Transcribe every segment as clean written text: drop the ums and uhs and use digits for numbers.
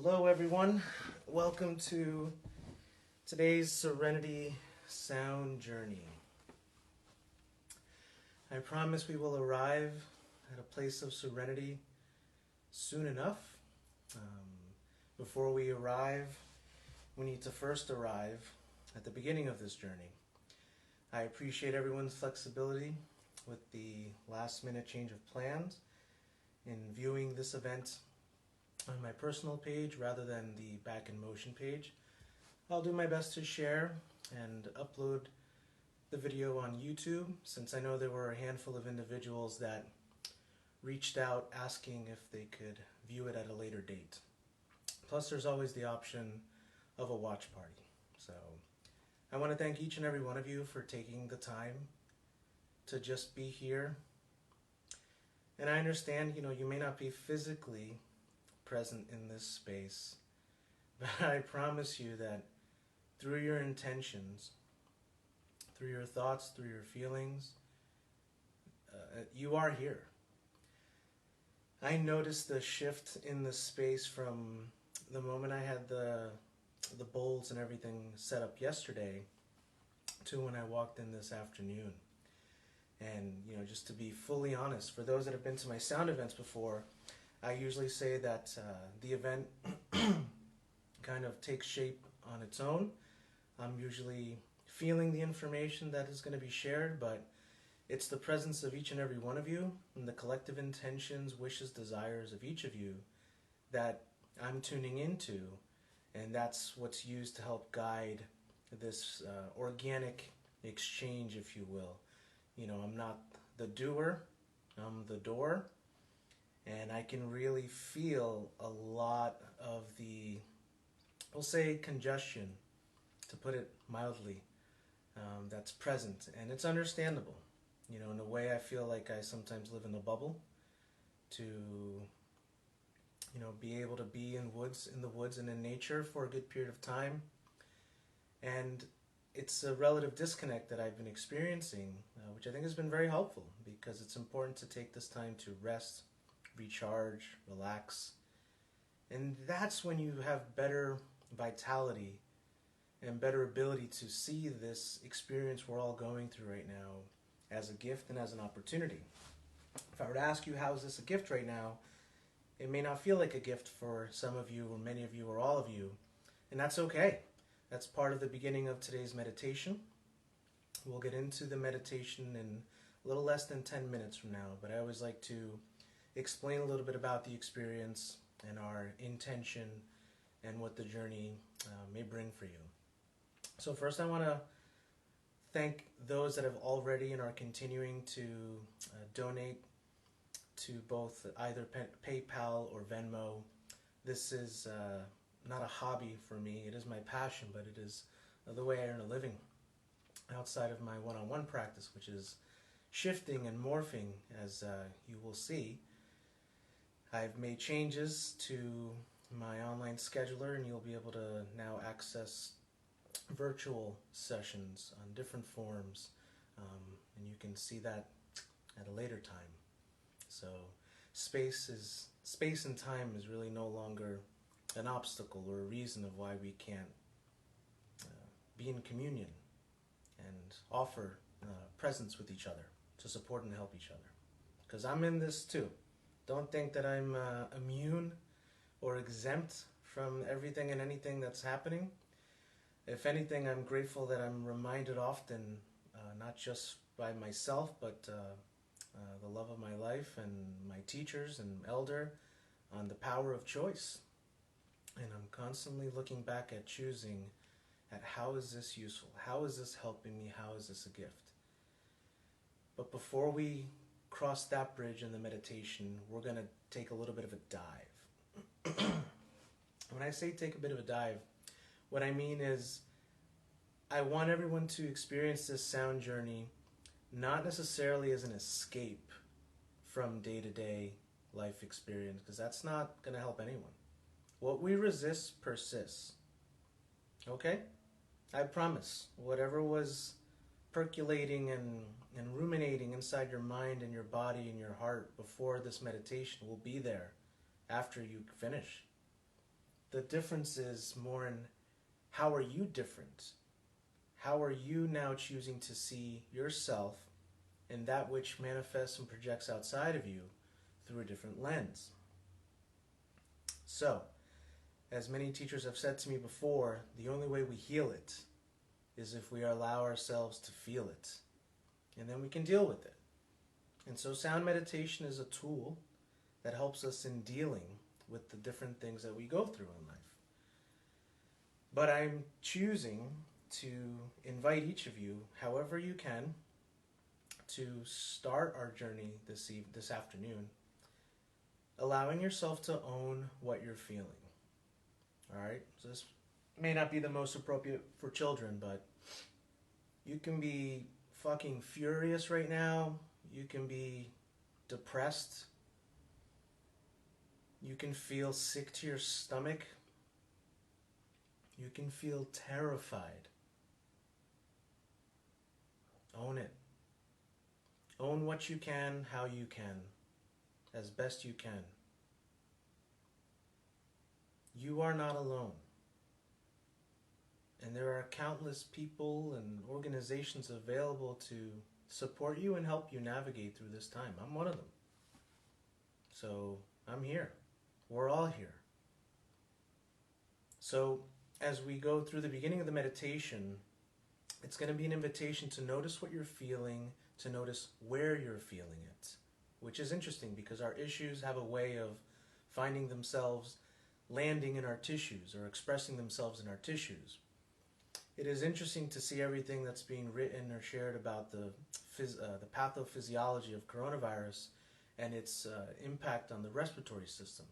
Hello everyone, welcome to today's Serenity sound journey. I promise we will arrive at a place of serenity soon enough. Before we arrive, we need to first arrive at the beginning of this journey. I appreciate everyone's flexibility with the last minute change of plans in viewing this event on my personal page rather than the Back in Motion page. I'll do my best to share and upload the video on YouTube, since I know there were a handful of individuals that reached out asking if they could view it at a later date. Plus there's always the option of a watch party. So I want to thank each and every one of you for taking the time to just be here. And I understand, you may not be physically present in this space, but I promise you that through your intentions, through your thoughts, through your feelings, you are here. I noticed the shift in the space from the moment I had the bowls and everything set up yesterday to when I walked in this afternoon. And just to be fully honest, for those that have been to my sound events before, I usually say that the event kind of takes shape on its own. I'm usually feeling the information that is going to be shared, but it's the presence of each and every one of you and the collective intentions, wishes, desires of each of you that I'm tuning into, and that's what's used to help guide this organic exchange, if you will. I'm not the doer, I'm the door. And I can really feel a lot of the, we'll say, congestion, to put it mildly, that's present. And it's understandable. In a way, I feel like I sometimes live in a bubble to, be able to be in the woods and in nature for a good period of time. And it's a relative disconnect that I've been experiencing, which I think has been very helpful, because it's important to take this time to rest, recharge, relax, and that's when you have better vitality and better ability to see this experience we're all going through right now as a gift and as an opportunity. If I were to ask you, how is this a gift right now, it may not feel like a gift for some of you or many of you or all of you, and that's okay. That's part of the beginning of today's meditation. We'll get into the meditation in a little less than 10 minutes from now, but I always like to explain a little bit about the experience and our intention and what the journey may bring for you. So first I want to thank those that have already and are continuing to donate to both either PayPal or Venmo. This is not a hobby for me, it is my passion, but it is the way I earn a living outside of my one-on-one practice, which is shifting and morphing, as you will see. I've made changes to my online scheduler, and you'll be able to now access virtual sessions on different forms, and you can see that at a later time. So space and time is really no longer an obstacle or a reason of why we can't be in communion and offer presence with each other to support and help each other. Because I'm in this too. Don't think that I'm immune or exempt from everything and anything that's happening. If anything, I'm grateful that I'm reminded often, not just by myself, but the love of my life and my teachers and elder, on the power of choice. And I'm constantly looking back at choosing, at how is this useful? How is this helping me? How is this a gift? But before we cross that bridge in the meditation, we're going to take a little bit of a dive. When I say take a bit of a dive, what I mean is I want everyone to experience this sound journey not necessarily as an escape from day-to-day life experience, because that's not going to help anyone. What we resist persists. Okay? I promise. Whatever was percolating and ruminating inside your mind and your body and your heart before this meditation will be there after you finish. The difference is more in how are you different? How are you now choosing to see yourself and that which manifests and projects outside of you through a different lens? So, as many teachers have said to me before, the only way we heal it is if we allow ourselves to feel it. And then we can deal with it. And so sound meditation is a tool that helps us in dealing with the different things that we go through in life. But I'm choosing to invite each of you, however you can, to start our journey this afternoon, allowing yourself to own what you're feeling. All right? So this may not be the most appropriate for children, but you can be fucking furious right now. You can be depressed. You can feel sick to your stomach. You can feel terrified. Own it. Own what you can, how you can, as best you can. You are not alone. And there are countless people and organizations available to support you and help you navigate through this time. I'm one of them. So I'm here. We're all here. So as we go through the beginning of the meditation, it's going to be an invitation to notice what you're feeling, to notice where you're feeling it, which is interesting because our issues have a way of finding themselves landing in our tissues or expressing themselves in our tissues. It is interesting to see everything that's being written or shared about the pathophysiology of coronavirus and its impact on the respiratory system.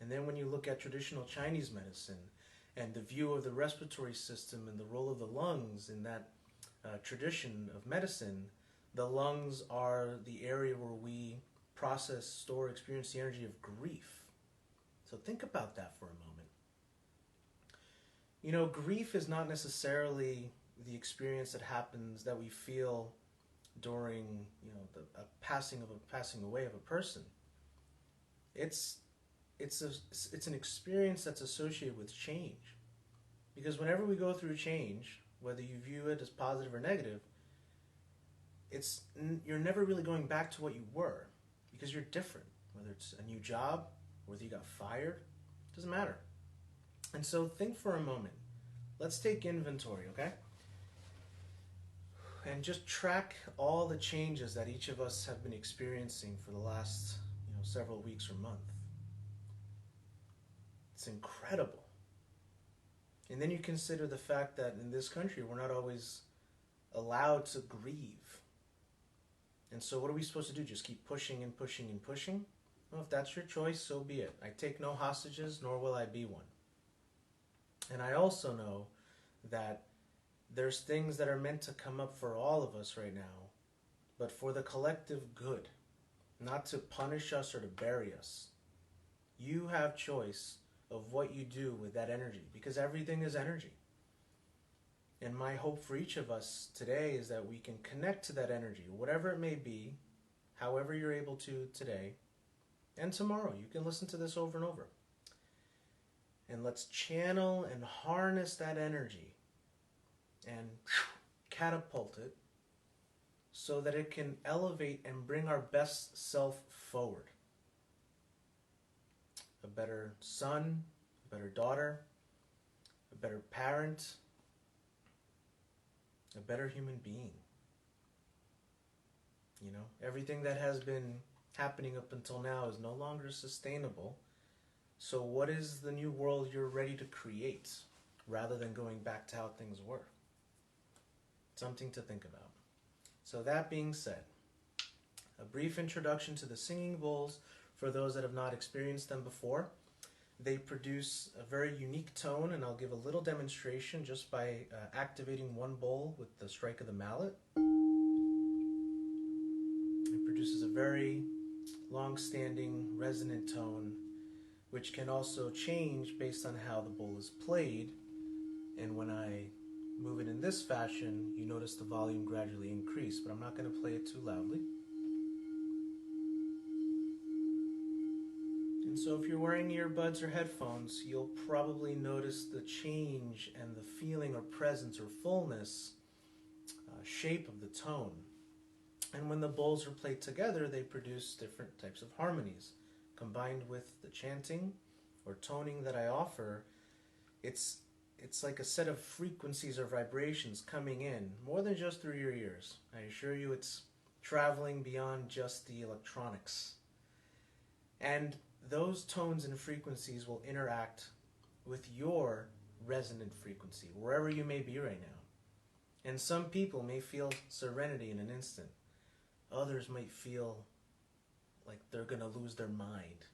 And then when you look at traditional Chinese medicine and the view of the respiratory system and the role of the lungs in that tradition of medicine, the lungs are the area where we process, store, experience the energy of grief. So think about that for a moment. You know, grief is not necessarily the experience that happens, that we feel during, you know, the passing away of a person. It's an experience that's associated with change. Because whenever we go through change, whether you view it as positive or negative, you're never really going back to what you were because you're different. Whether it's a new job, whether you got fired, doesn't matter. And so think for a moment. Let's take inventory, okay? And just track all the changes that each of us have been experiencing for the last, several weeks or month. It's incredible. And then you consider the fact that in this country, we're not always allowed to grieve. And so what are we supposed to do? Just keep pushing and pushing and pushing? Well, if that's your choice, so be it. I take no hostages, nor will I be one. And I also know that there's things that are meant to come up for all of us right now, but for the collective good, not to punish us or to bury us. You have choice of what you do with that energy, because everything is energy. And my hope for each of us today is that we can connect to that energy, whatever it may be, however you're able to today, and tomorrow. You can listen to this over and over. And let's channel and harness that energy and catapult it so that it can elevate and bring our best self forward. A better son, a better daughter, a better parent, a better human being. Everything that has been happening up until now is no longer sustainable. So what is the new world you're ready to create rather than going back to how things were? Something to think about. So that being said, a brief introduction to the singing bowls for those that have not experienced them before. They produce a very unique tone, and I'll give a little demonstration just by activating one bowl with the strike of the mallet. It produces a very long-standing resonant tone, which can also change based on how the bowl is played. And when I move it in this fashion, you notice the volume gradually increase, but I'm not going to play it too loudly. And And so if you're wearing earbuds or headphones, you'll probably notice the change and the feeling or presence or fullness, shape of the tone. And when the bowls are played together, they produce different types of harmonies. Combined with the chanting or toning that I offer, it's like a set of frequencies or vibrations coming in, more than just through your ears. I assure you it's traveling beyond just the electronics. And those tones and frequencies will interact with your resonant frequency, wherever you may be right now. And some people may feel serenity in an instant. Others might feel like they're going to lose their mind.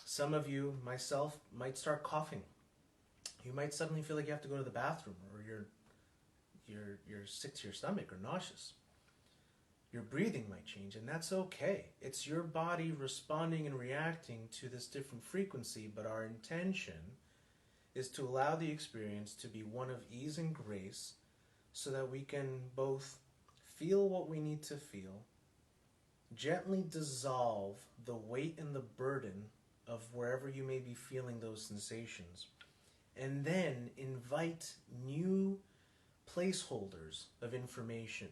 Some of you, myself, might start coughing. You might suddenly feel like you have to go to the bathroom, or you're sick to your stomach or nauseous. Your breathing might change, and that's okay. It's your body responding and reacting to this different frequency, but our intention is to allow the experience to be one of ease and grace so that we can both feel what we need to feel, gently dissolve the weight and the burden of wherever you may be feeling those sensations, and then invite new placeholders of information,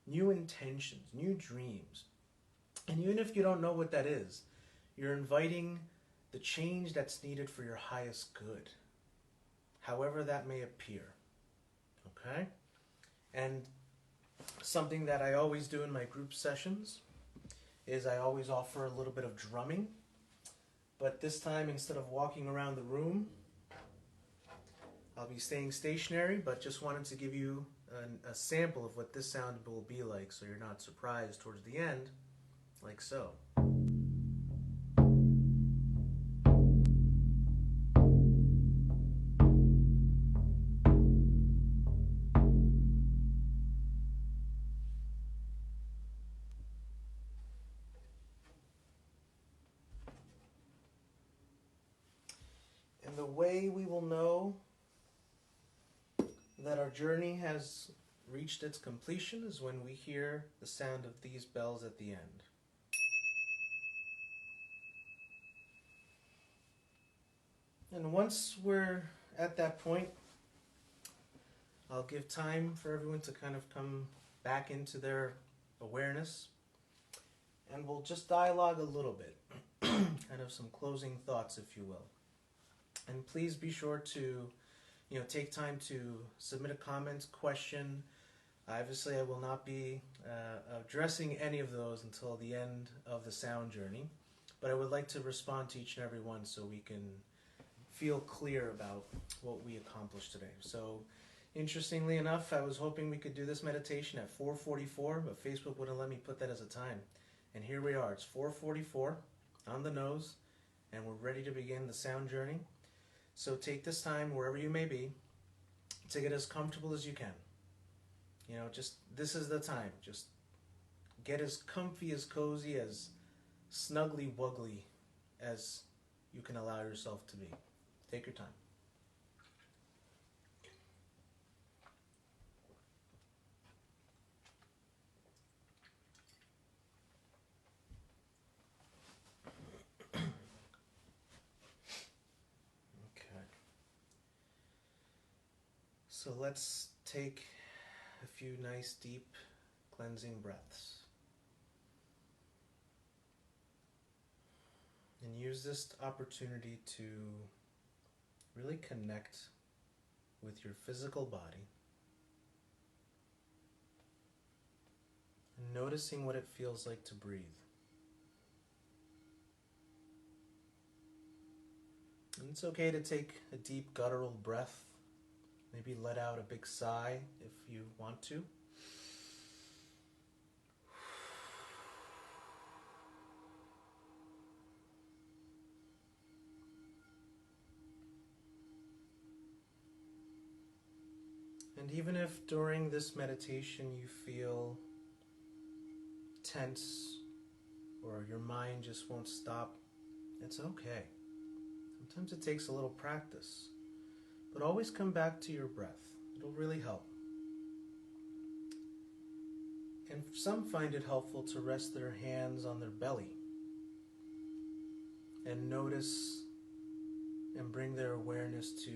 new intentions, new dreams. And even if you don't know what that is, you're inviting the change that's needed for your highest good, however that may appear. Okay? And something that I always do in my group sessions is I always offer a little bit of drumming. But this time, instead of walking around the room, I'll be staying stationary, but just wanted to give you a sample of what this sound will be like so you're not surprised towards the end, like so. And the way we will know that our journey has reached its completion is when we hear the sound of these bells at the end. And once we're at that point, I'll give time for everyone to kind of come back into their awareness, and we'll just dialogue a little bit, kind of some closing thoughts, if you will. And please be sure to take time to submit a comment, question. Obviously, I will not be addressing any of those until the end of the sound journey, but I would like to respond to each and every one so we can feel clear about what we accomplished today. So, interestingly enough, I was hoping we could do this meditation at 4:44, but Facebook wouldn't let me put that as a time. And here we are. It's 4:44 on the nose, and we're ready to begin the sound journey. So take this time, wherever you may be, to get as comfortable as you can. This is the time. Just get as comfy, as cozy, as snuggly wuggly as you can allow yourself to be. Take your time. So let's take a few nice, deep, cleansing breaths. And use this opportunity to really connect with your physical body. And noticing what it feels like to breathe. And it's okay to take a deep guttural breath. Maybe let out a big sigh if you want to. And even if during this meditation you feel tense or your mind just won't stop, it's okay. Sometimes it takes a little practice. But always come back to your breath. It'll really help. And some find it helpful to rest their hands on their belly. and notice and bring their awareness to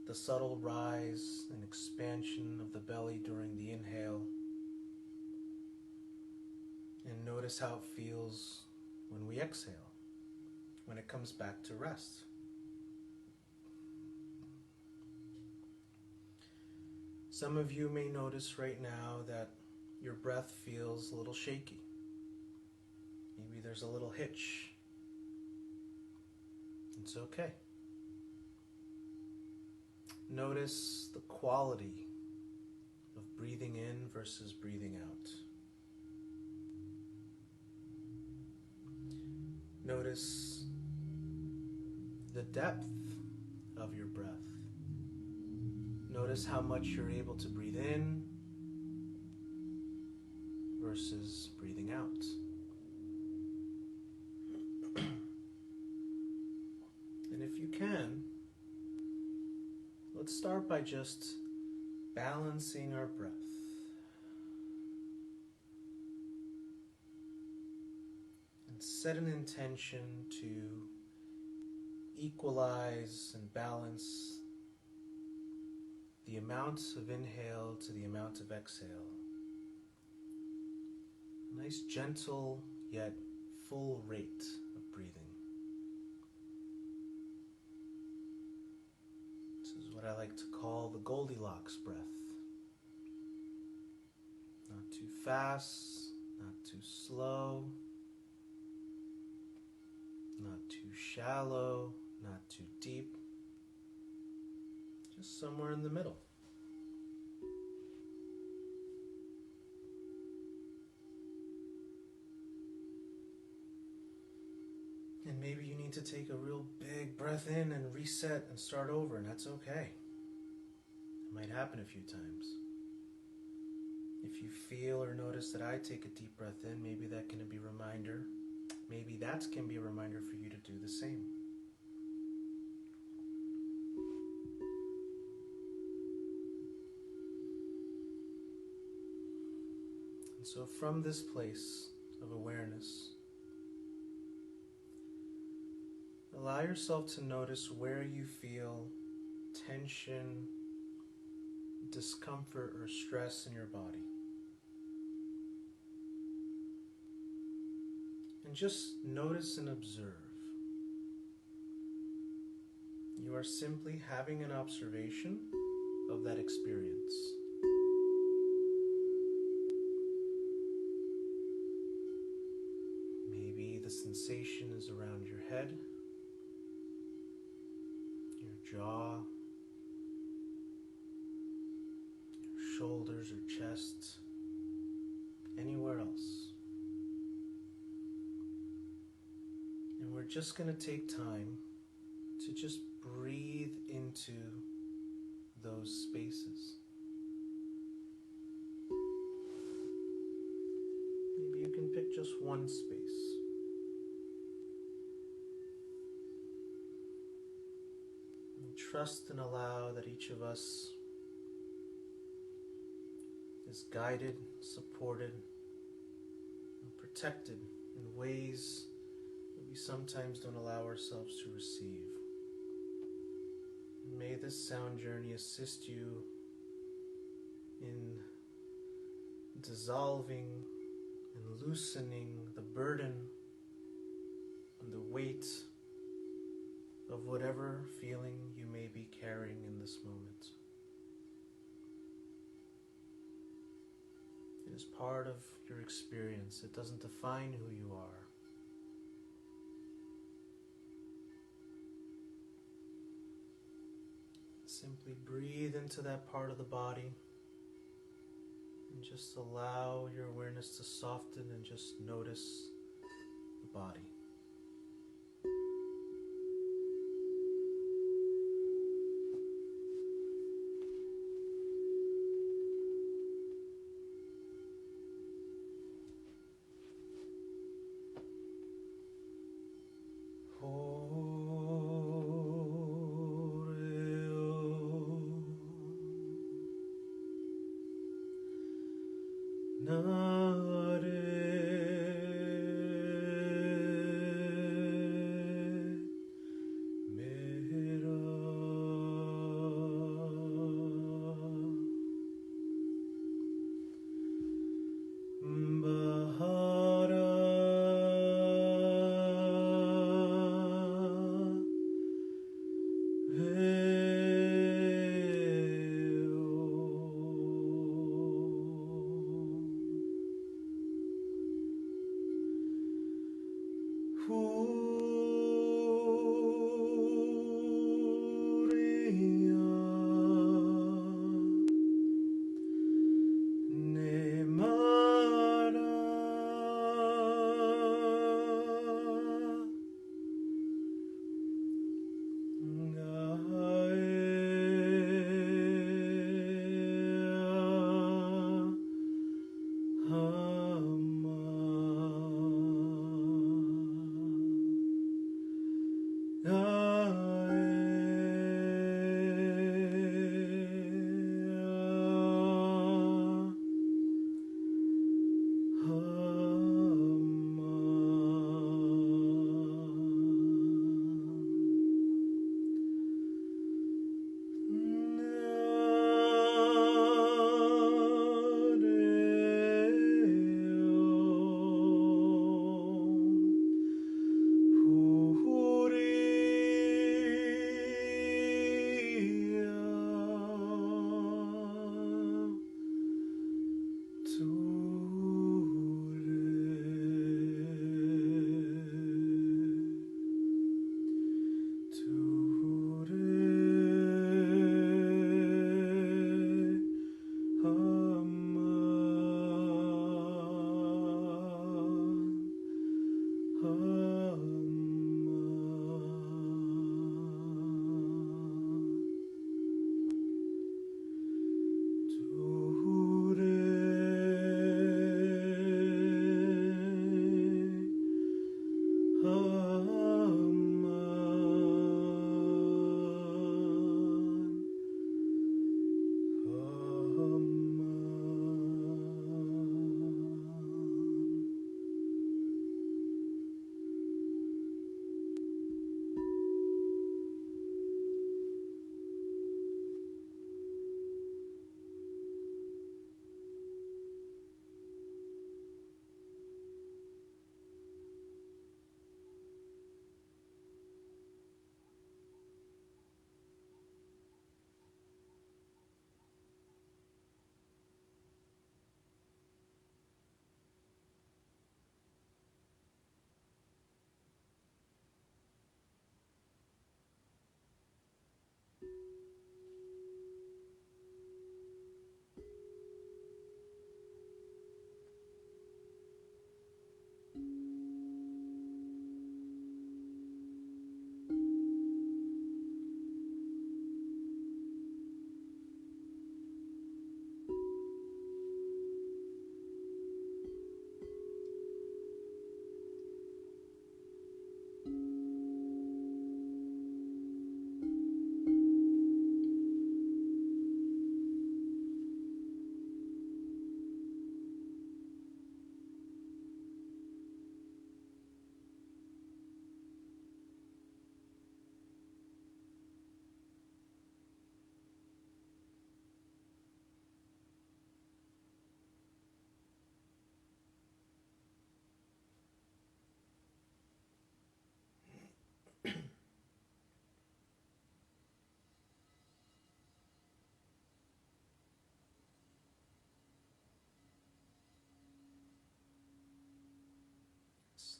the subtle rise and expansion of the belly during the inhale. And notice how it feels when we exhale, when it comes back to rest. Some of you may notice right now that your breath feels a little shaky. Maybe there's a little hitch. It's okay. Notice the quality of breathing in versus breathing out. Notice the depth of your breath. Notice how much you're able to breathe in versus breathing out. And if you can, let's start by just balancing our breath. And set an intention to equalize and balance the amount of inhale to the amount of exhale. A nice gentle yet full rate of breathing. This is what I like to call the Goldilocks breath. Not too fast, not too slow, not too shallow, not too deep. Just somewhere in the middle. And maybe you need to take a real big breath in and reset and start over, and that's okay. It might happen a few times. If you feel or notice that I take a deep breath in, maybe that can be a reminder. Maybe that can be a reminder for you to do the same. And so from this place of awareness, allow yourself to notice where you feel tension, discomfort, or stress in your body. And just notice and observe. You are simply having an observation of that experience. Maybe the sensation is around your head, your jaw, your shoulders or chest, anywhere else. And we're just going to take time to just breathe into those spaces. Maybe you can pick just one space. And trust and allow that each of us is guided, supported, and protected in ways that we sometimes don't allow ourselves to receive. May this sound journey assist you in dissolving and loosening the burden and the weight of whatever feeling you may be carrying in this moment. It is part of your experience. It doesn't define who you are. Simply breathe into that part of the body and just allow your awareness to soften and just notice the body. Nare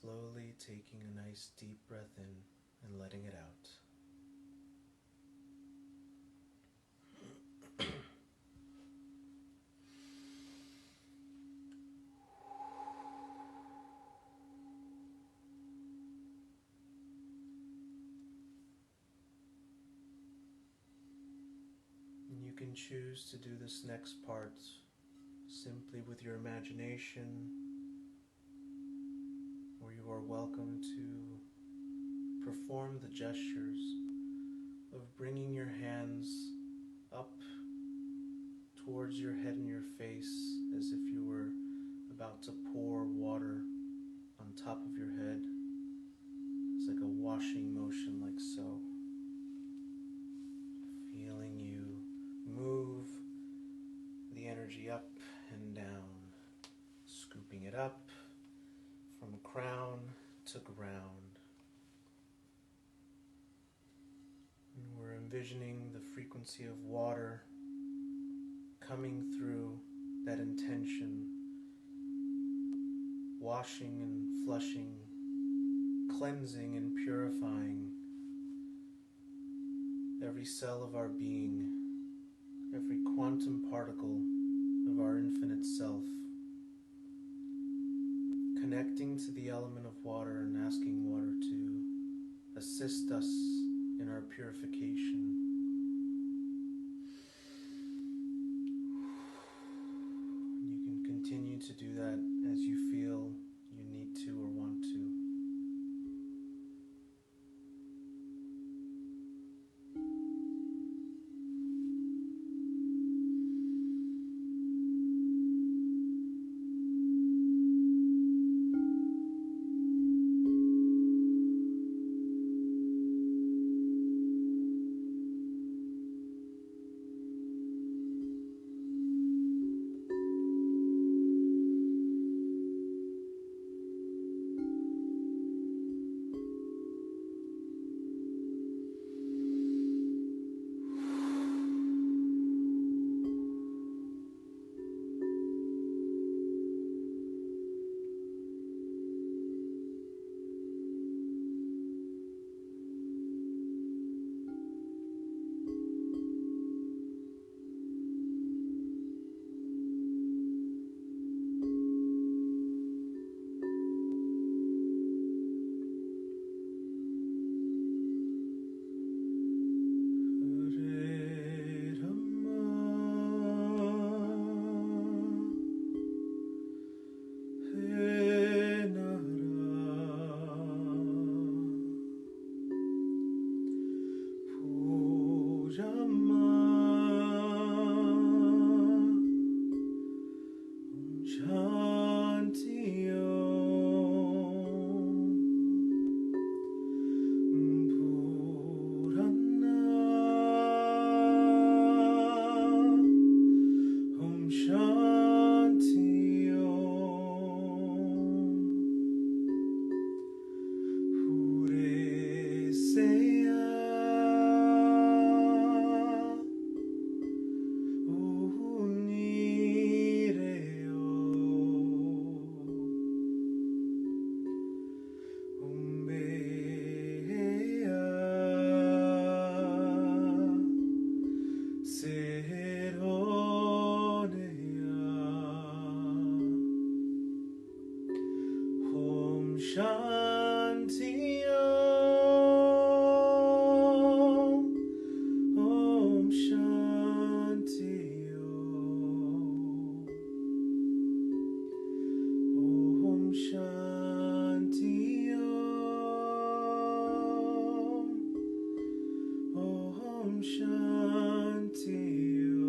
Slowly taking a nice deep breath in and letting it out. And you can choose to do this next part simply with your imagination, or you are welcome to perform the gestures of bringing your hands up towards your head and your face as if you were about to pour water on top of your head. It's like a washing motion, like so. Feeling you move the energy up and down, scooping it up from crown to ground. And we're envisioning the frequency of water coming through that intention, washing and flushing, cleansing and purifying every cell of our being, every quantum particle of our infinite self, connecting to the element of water and asking water to assist us in our purification. You can continue to do that as you feel you need to or want to. Shanti Om, Om Shanti Om, Om Shanti Om, Om Shanti Om.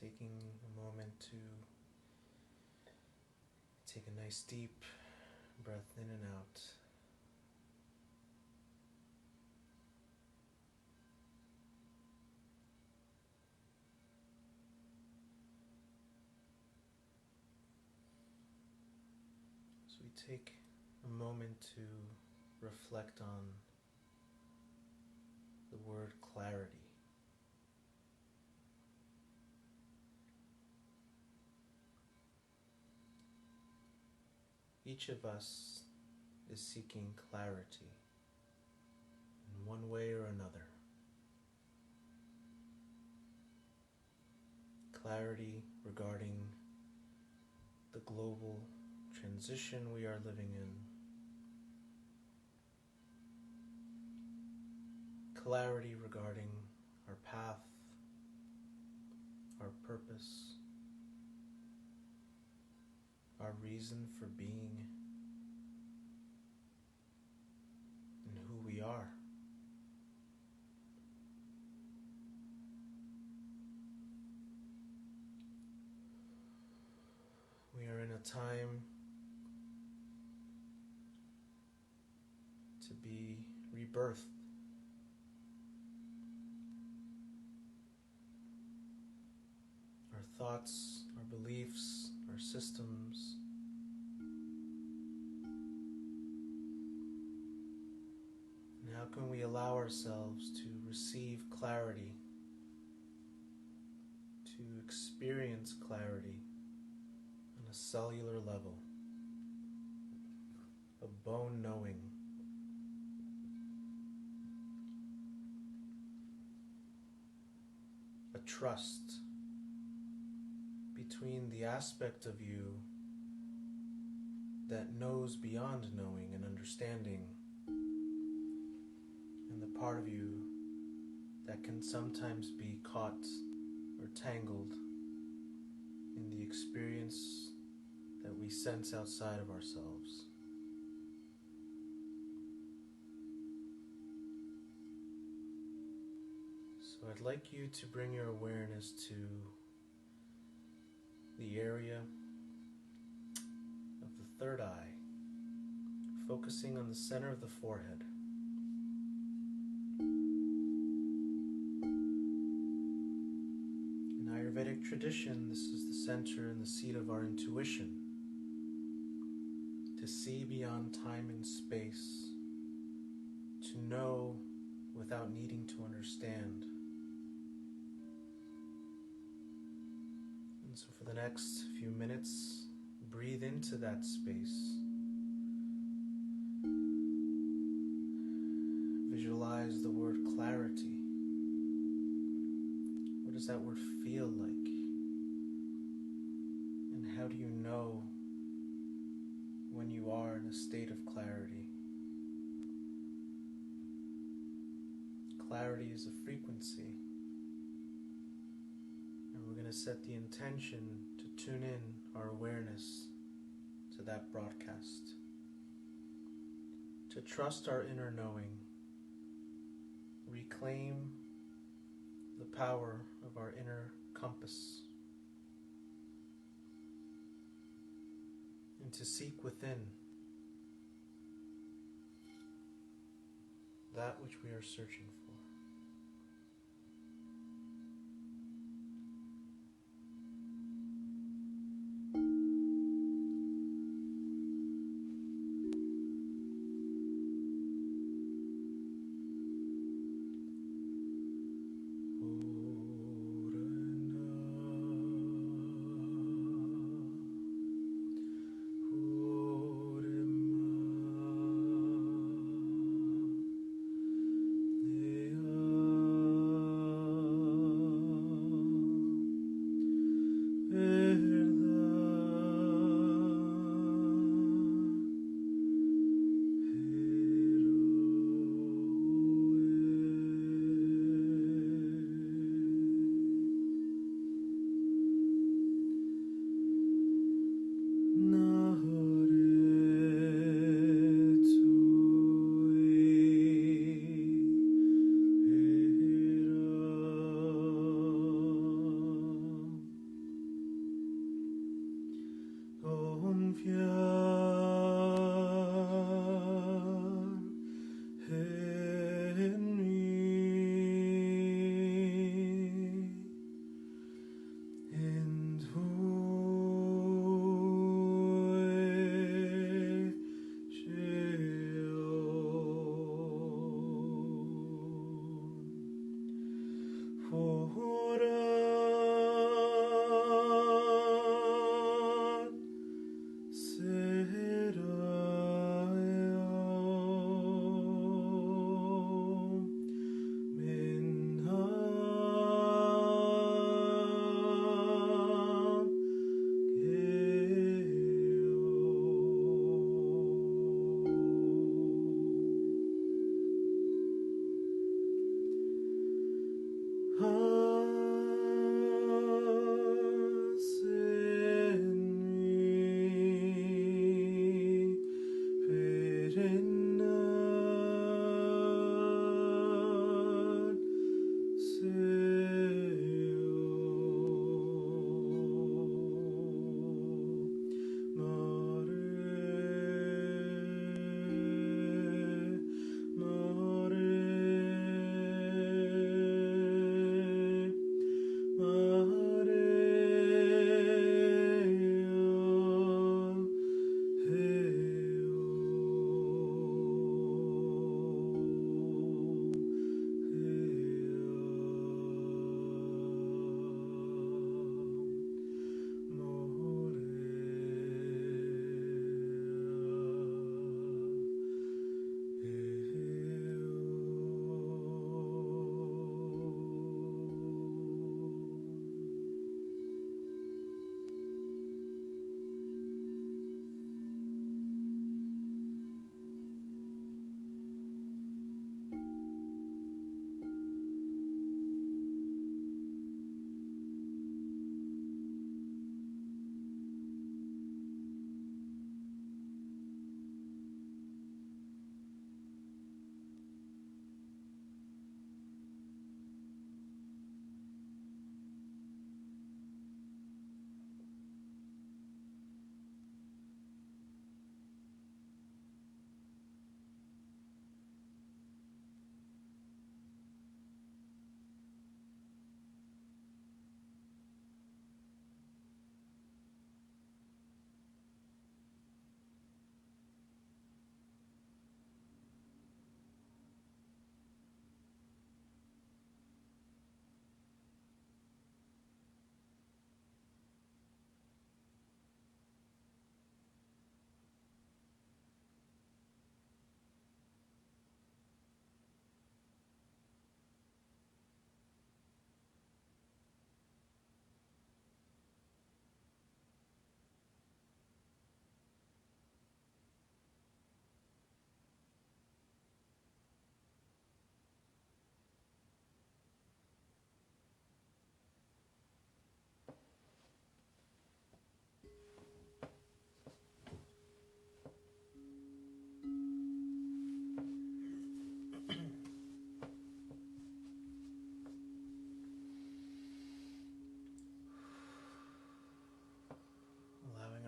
taking a moment to take a nice deep breath in and out. So we take a moment to reflect on the word clarity. Each of us is seeking clarity in one way or another. Clarity regarding the global transition we are living in. Clarity regarding our path, our purpose, our reason for being, and who we are. We are in a time to be rebirthed. Our thoughts, our beliefs, our systems, and how can we allow ourselves to receive clarity, to experience clarity on a cellular level, a bone knowing, a trust between the aspect of you that knows beyond knowing and understanding and the part of you that can sometimes be caught or tangled in the experience that we sense outside of ourselves. So I'd like you to bring your awareness to the area of the third eye, focusing on the center of the forehead. In Ayurvedic tradition, this is the center and the seat of our intuition, to see beyond time and space, to know without needing to understand. And so for the next few minutes, breathe into that space. Visualize the word clarity. What does that word feel like? And how do you know when you are in a state of clarity? Clarity is a frequency. And we're going to set the intention to tune in our awareness to that broadcast. To trust our inner knowing. Reclaim the power of our inner compass. And to seek within that which we are searching for.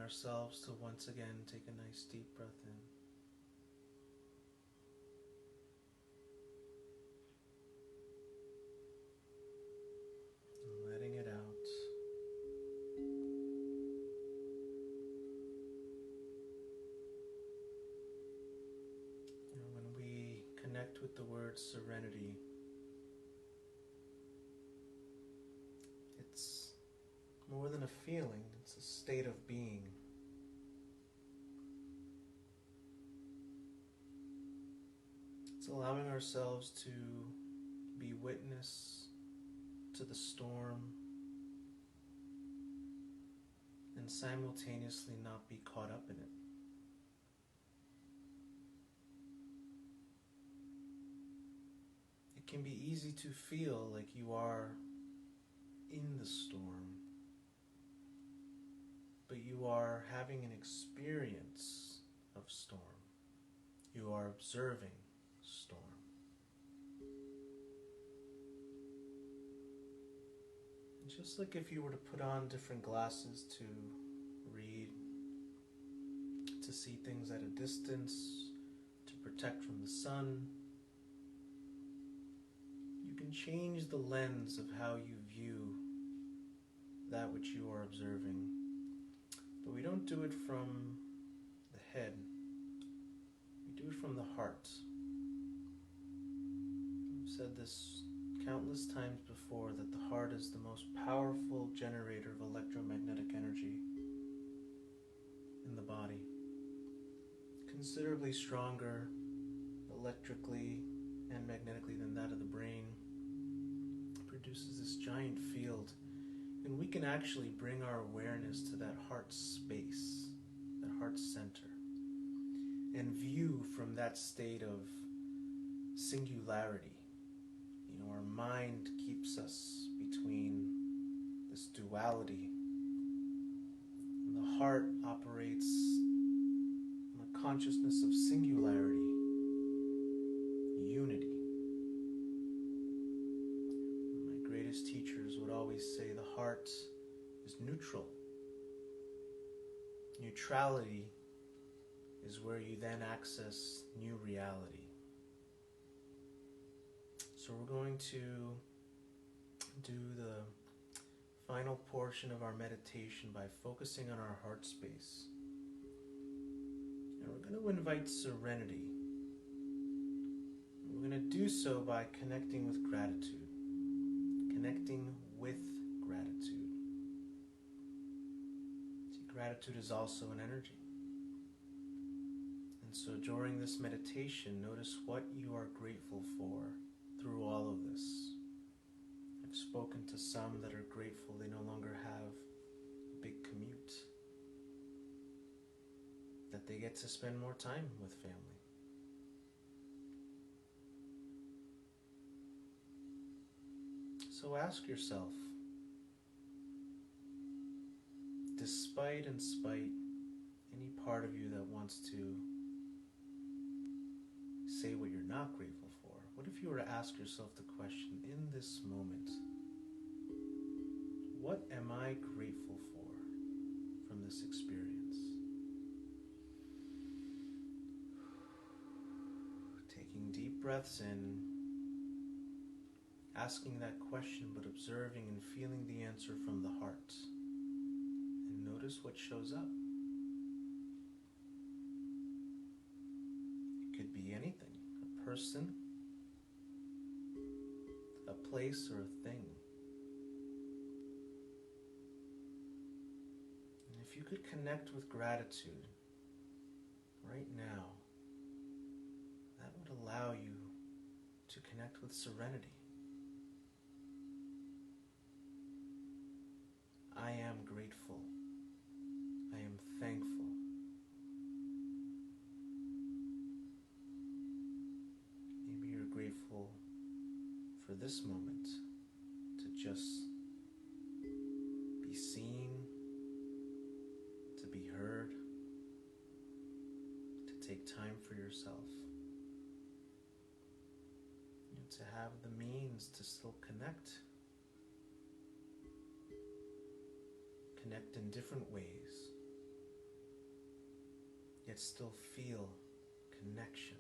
ourselves to once again take a nice deep breath in. And letting it out. And when we connect with the word serenity, it's more than a feeling, it's a state of being. It's allowing ourselves to be witness to the storm and simultaneously not be caught up in it. It can be easy to feel like you are in the storm, but you are having an experience of storm. You are observing storm. And just like if you were to put on different glasses to read, to see things at a distance, to protect from the sun, you can change the lens of how you view that which you are observing. But we don't do it from the head. We do it from the heart. I've said this countless times before, that the heart is the most powerful generator of electromagnetic energy in the body. Considerably stronger electrically and magnetically than that of the brain. It produces this giant field. And we can actually bring our awareness to that heart space, that heart center, and view from that state of singularity. You know, our mind keeps us between this duality. And the heart operates in a consciousness of singularity, unity. Teachers would always say the heart is neutral. Neutrality is where you then access new reality. So we're going to do the final portion of our meditation by focusing on our heart space. And we're going to invite serenity. We're going to do so by connecting with gratitude. Connecting with gratitude. See, gratitude is also an energy. And so during this meditation, notice what you are grateful for through all of this. I've spoken to some that are grateful they no longer have a big commute, that they get to spend more time with family. So ask yourself, despite and spite any part of you that wants to say what you're not grateful for, what if you were to ask yourself the question, in this moment, what am I grateful for from this experience? Taking deep breaths in, asking that question, but observing and feeling the answer from the heart. And notice what shows up. It could be anything, a person, a place, or a thing. And if you could connect with gratitude right now, that would allow you to connect with serenity. I am grateful. I am thankful. Maybe you're grateful for this moment to just be seen, to be heard, to take time for yourself, and to have the means to still connect in different ways. yet still feel connection.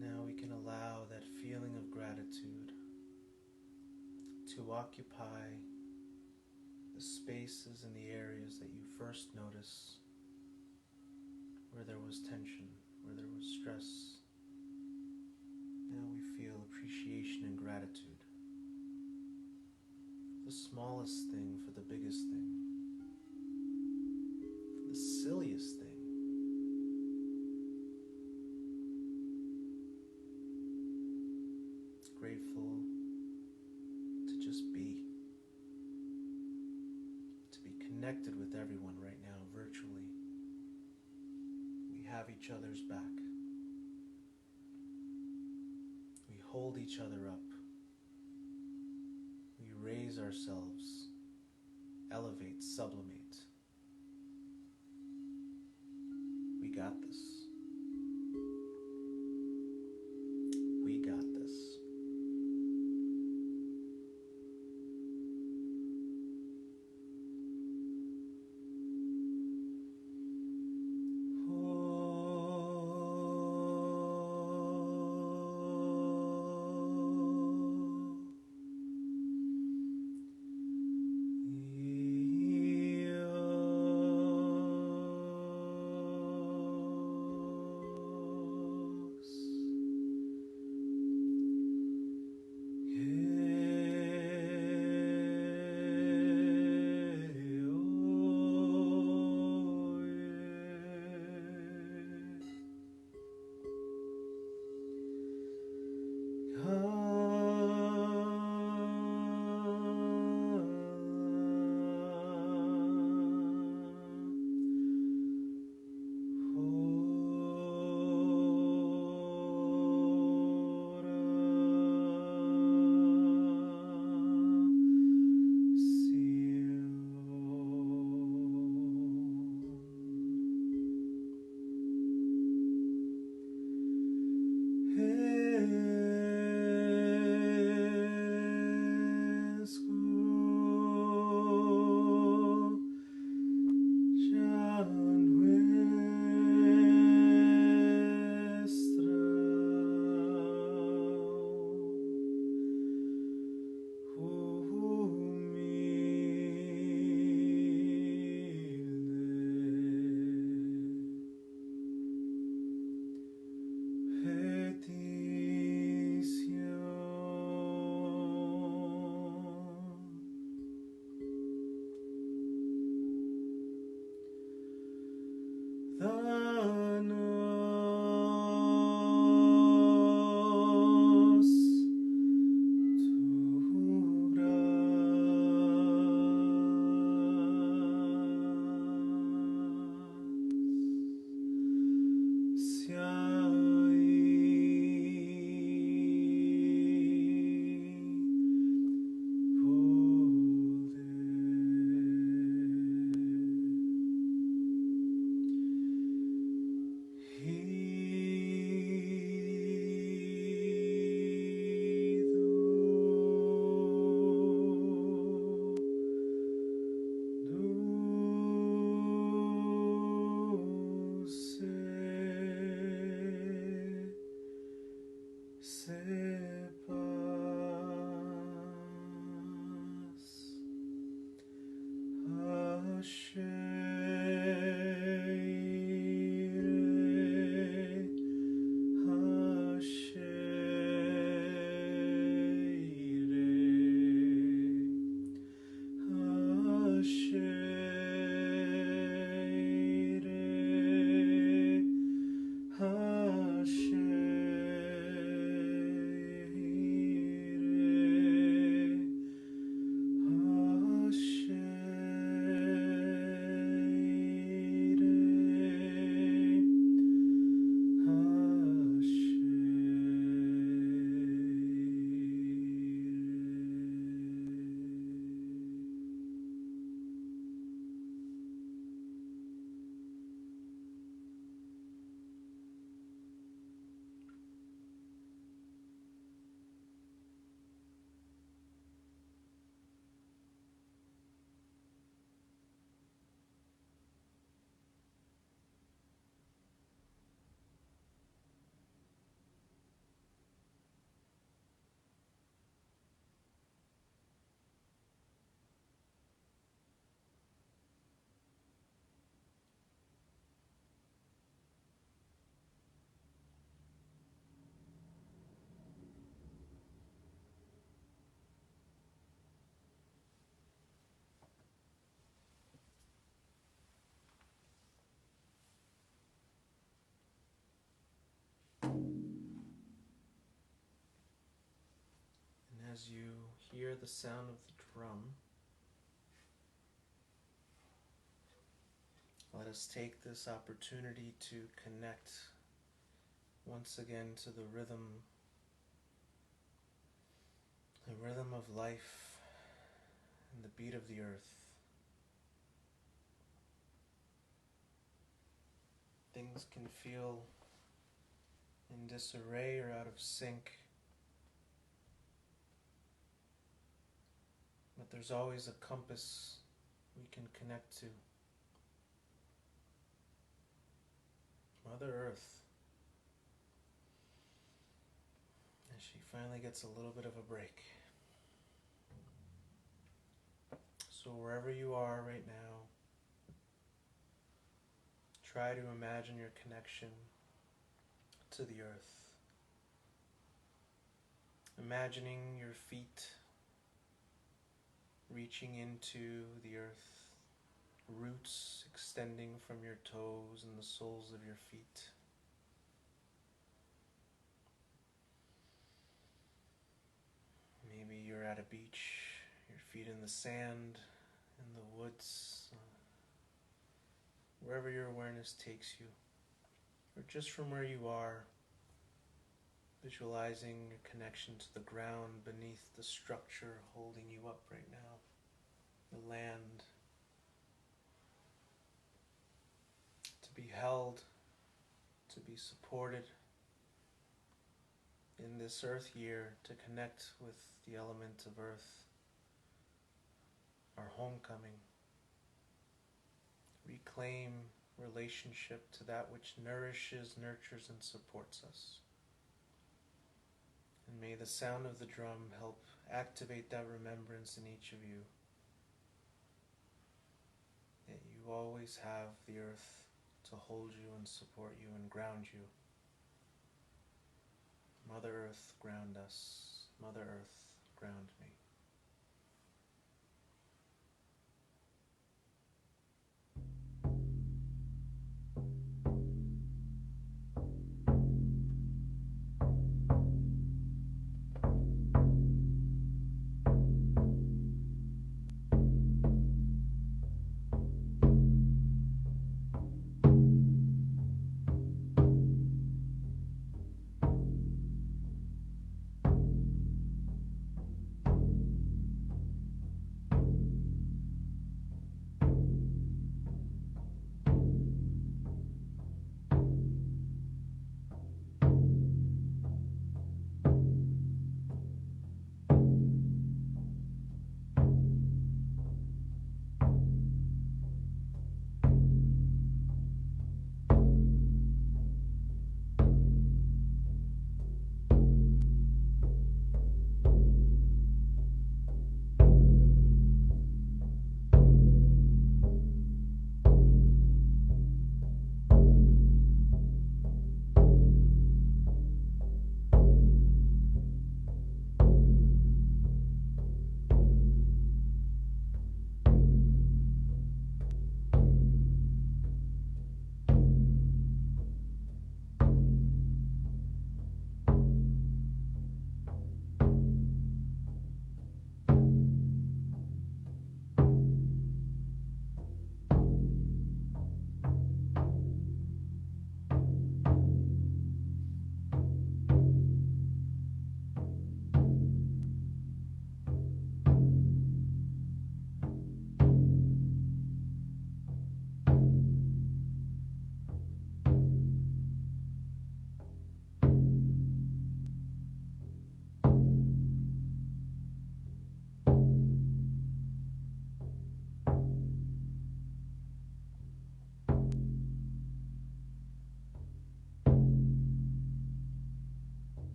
Now we can allow that feeling of gratitude to occupy the spaces and the areas that you first notice where there was tension, where there was stress. Now we feel appreciation and gratitude for the smallest thing, for the biggest thing, for the silliest thing. Grateful to just be connected with everyone right now virtually. We have each other's back. We hold each other up. We raise ourselves, elevate, sublimate. We got this. We got this. as you hear the sound of the drum, let us take this opportunity to connect once again to the rhythm of life and the beat of the earth. Things can feel in disarray or out of sync, but there's always a compass we can connect to. Mother Earth, as she finally gets a little bit of a break. So wherever you are right now, try to imagine your connection to the earth. Imagining your feet reaching into the earth, roots extending from your toes and the soles of your feet. Maybe you're at a beach, your feet in the sand, in the woods, wherever your awareness takes you, or just from where you are, visualizing your connection to the ground beneath the structure holding you up right now, the land, to be held, to be supported in this earth year, to connect with the element of earth, our homecoming. Reclaim relationship to that which nourishes, nurtures, and supports us. And may the sound of the drum help activate that remembrance in each of you, that you always have the earth to hold you and support you and ground you. Mother Earth, ground us. Mother Earth, ground me.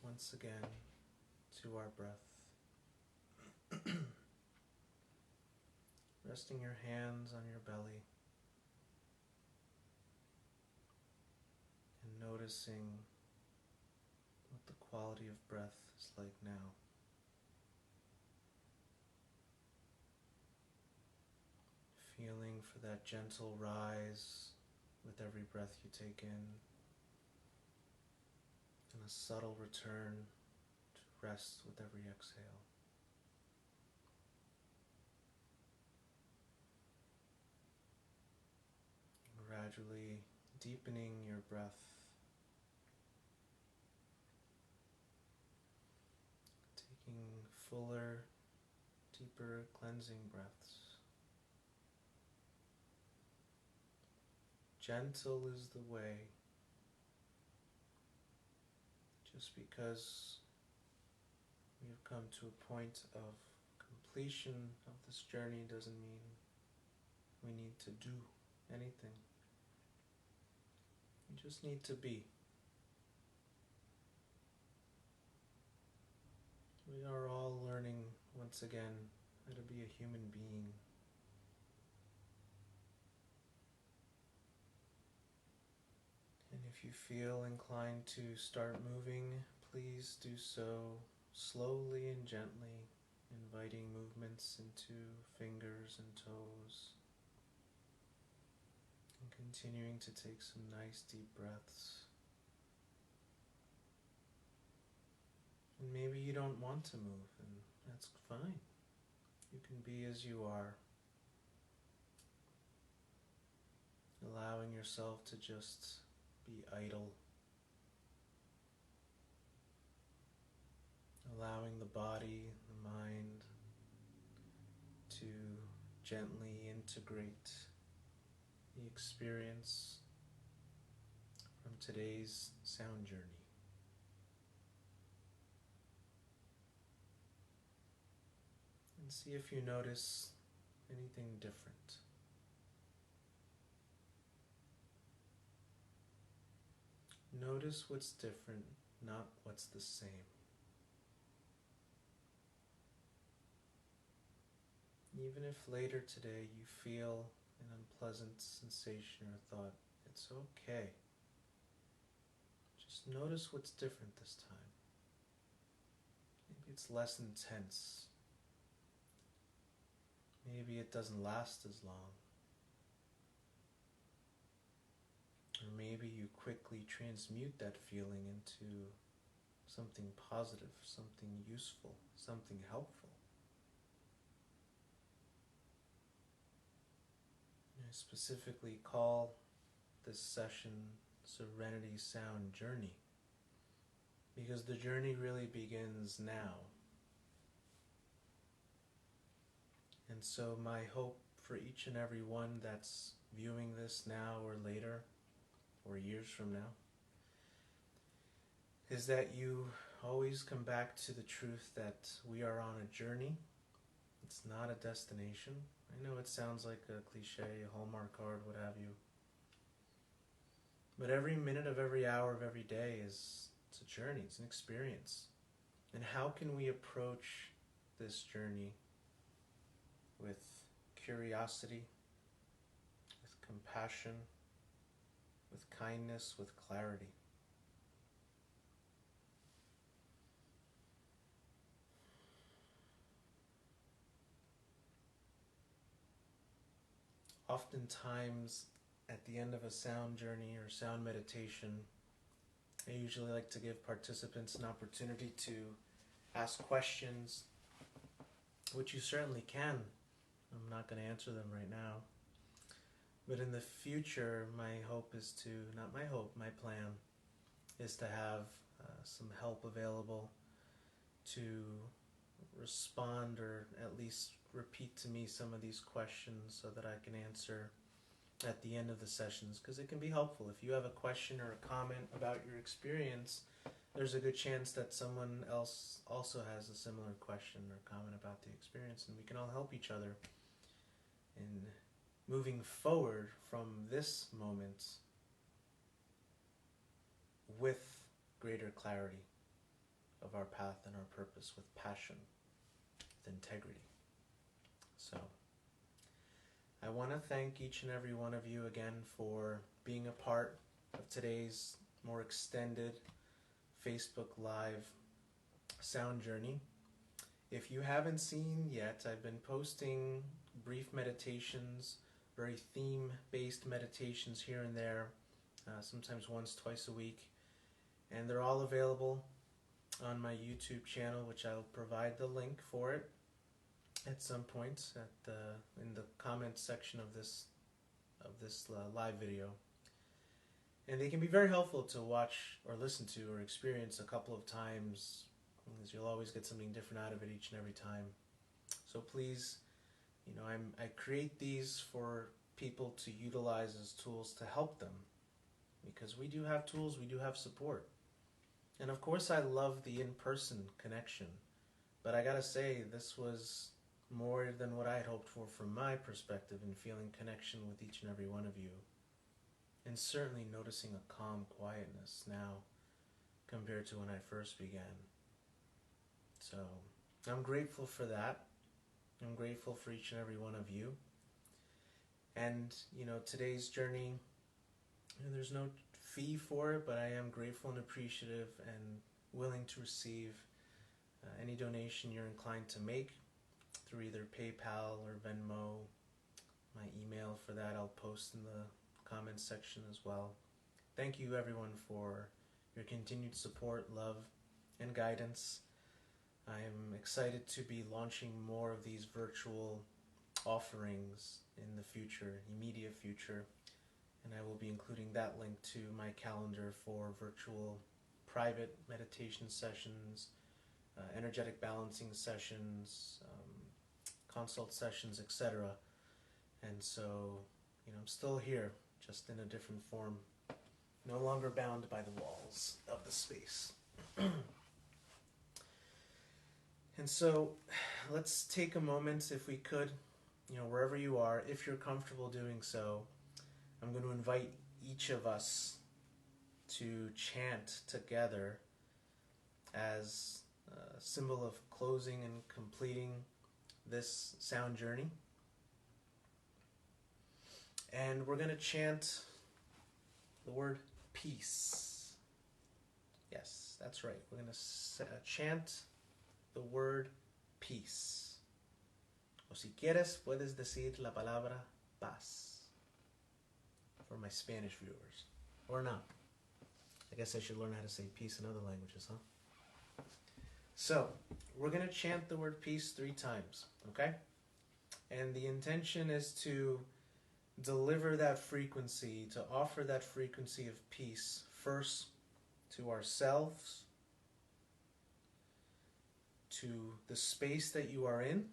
once again to our breath. Resting your hands on your belly and noticing what the quality of breath is like now. Feeling for that gentle rise with every breath you take in, and a subtle return to rest with every exhale. Gradually deepening your breath, taking fuller, deeper cleansing breaths. Gentle is the way. Just because we have come to a point of completion of this journey doesn't mean we need to do anything. We just need to be. We are all learning once again how to be a human being. And if you feel inclined to start moving, please do so slowly and gently, inviting movements into fingers and toes, and continuing to take some nice deep breaths. And maybe you don't want to move, and that's fine. You can be as you are, allowing yourself to just be idle, allowing the body, the mind to gently integrate the experience from today's sound journey. And see if you notice anything different. Notice what's different, not what's the same. Even if later today you feel an unpleasant sensation or thought, it's okay. Just notice what's different this time. Maybe it's less intense. Maybe it doesn't last as long. Or maybe you quickly transmute that feeling into something positive, something useful, something helpful. I specifically call this session Serenity Sound Journey, because the journey really begins now. And so my hope for each and every one that's viewing this now or later, or years from now, is that you always come back to the truth that we are on a journey. It's not a destination. I know it sounds like a cliche, a Hallmark card, what have you. But every minute of every hour of every day it's a journey, it's an experience. And how can we approach this journey with curiosity, with compassion, with kindness, with clarity? Oftentimes, at the end of a sound journey or sound meditation, I usually like to give participants an opportunity to ask questions, which you certainly can. I'm not going to answer them right now. But in the future, my hope is to, not my hope, my plan is to have some help available to respond or at least repeat to me some of these questions so that I can answer at the end of the sessions, because it can be helpful. If you have a question or a comment about your experience, there's a good chance that someone else also has a similar question or comment about the experience, and we can all help each other in moving forward from this moment with greater clarity of our path and our purpose with passion, with integrity. So, I want to thank each and every one of you again for being a part of today's more extended Facebook Live sound journey. If you haven't seen yet, I've been posting brief meditations, very theme-based meditations here and there, sometimes once, twice a week. And they're all available on my YouTube channel, which I'll provide the link for it at some point in the comments section of this live video. And they can be very helpful to watch or listen to or experience a couple of times, because you'll always get something different out of it each and every time. So please, I create these for people to utilize as tools to help them, because we do have tools, we do have support. And of course I love the in-person connection, but I gotta say, this was more than what I had hoped for from my perspective in feeling connection with each and every one of you. And certainly noticing a calm quietness now compared to when I first began. So I'm grateful for that. I'm grateful for each and every one of you. And, today's journey, there's no fee for it, but I am grateful and appreciative and willing to receive any donation you're inclined to make through either PayPal or Venmo. My email for that I'll post in the comments section as well. Thank you everyone for your continued support, love, and guidance. I am excited to be launching more of these virtual offerings in the future, immediate future, and I will be including that link to my calendar for virtual private meditation sessions, energetic balancing sessions, consult sessions, etc. And so, I'm still here, just in a different form, no longer bound by the walls of the space. And so, let's take a moment, if we could, wherever you are, if you're comfortable doing so, I'm going to invite each of us to chant together as a symbol of closing and completing this sound journey. And we're going to chant the word peace. Yes, that's right. We're going to chant the word peace. O si quieres, puedes decir la palabra paz. For my Spanish viewers. Or not. I guess I should learn how to say peace in other languages, huh? So, we're going to chant the word peace 3 times, okay? And the intention is to deliver that frequency, to offer that frequency of peace first to ourselves, to the space that you are in,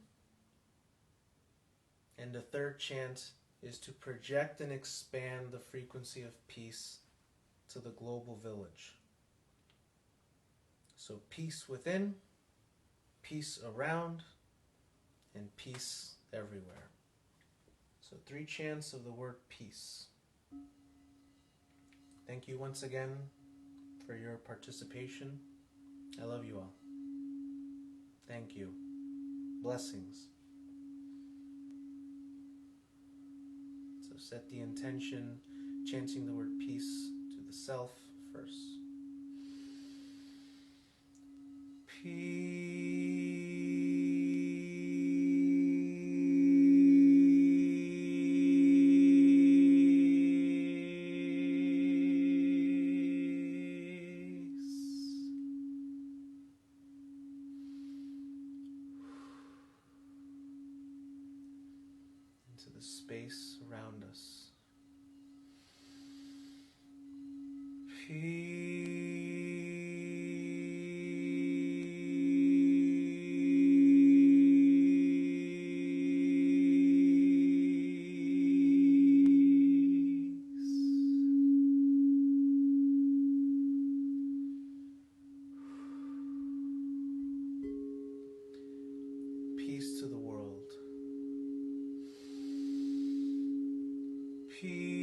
and the third chant is to project and expand the frequency of peace to the global village. So peace within, peace around, and peace everywhere. So 3 chants of the word peace. Thank you once again for your participation. I love you all. Thank you. Blessings. So set the intention, chanting the word peace to the self first. Into the space around us. Peace to the world. Peace.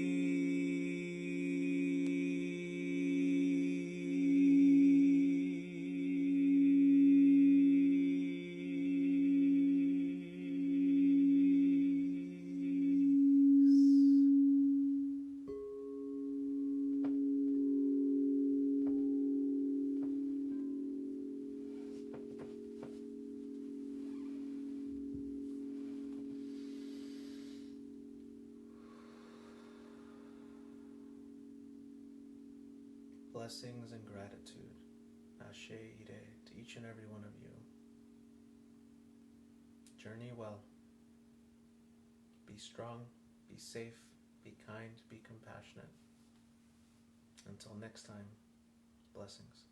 Blessings and gratitude. Ashe Ire to each and every one of you. Journey well. Be strong, be safe, be kind, be compassionate. Until next time, blessings.